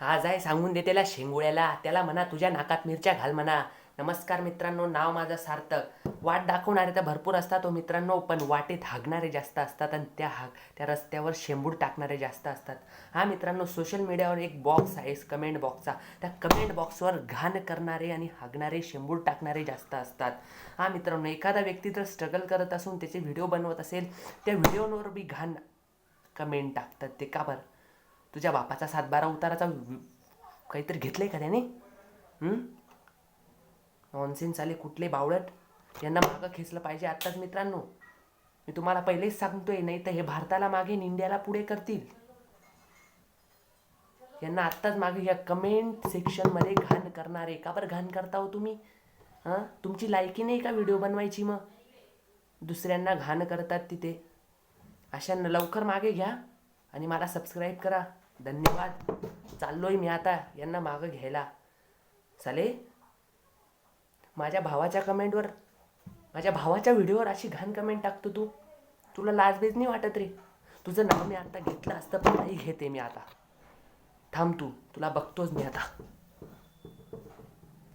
हा जाय सांगून दे त्याला शेंगुळ्याला, त्याला म्हणा तुझ्या नाकात मिरच्या घाल म्हणा. नमस्कार मित्रांनो, नाव माझं सार्थक. वाट दाखवणारे तर भरपूर असतात हो मित्रांनो, पण वाटेत हागणारे जास्त असतात आणि त्या रस्त्यावर शेंबूड टाकणारे जास्त असतात. हा मित्रांनो, सोशल मीडियावर एक बॉक्स आहे कमेंट बॉक्सचा, त्या कमेंट बॉक्सवर घाण करणारे आणि हागणारे शेंबूड टाकणारे जास्त असतात. हा मित्रांनो, एखादा व्यक्ती जर स्ट्रगल करत असून त्याचे व्हिडिओ बनवत असेल, त्या व्हिडिओवर बी घाण कमेंट टाकतात. ते का बरं? तुझ्या बापाचा 7-12 उताराचा काहीतरी घेतलंय का त्याने? नॉनसेन्स आले कुठले बावळट, यांना मागं खेचलं पाहिजे आत्ताच मित्रांनो. मी तुम्हाला पहिलेच सांगतोय, नाही तर हे भारताला मागे इंडियाला पुढे करतील. यांना आत्ताच मागे या कमेंट सेक्शनमध्ये घाण करणारे. का बरं घाण करता हो तुम्ही? तुमची लायकी नाही का व्हिडिओ बनवायची? मग दुसऱ्यांना घाण करतात तिथे. अशांना लवकर मागे घ्या आणि मला सबस्क्राईब करा. धन्यवाद. चाललोय मी आता यांना मागं घ्यायला. चाले माझ्या भावाच्या व्हिडिओवर अशी घाण कमेंट टाकतो तू? तुला लाजबीज नाही वाटत रे? तुझं नाव मी आता घेतलं असतं, पण नाही घेते मी आता. थांब, तुला बघतोच मी आता.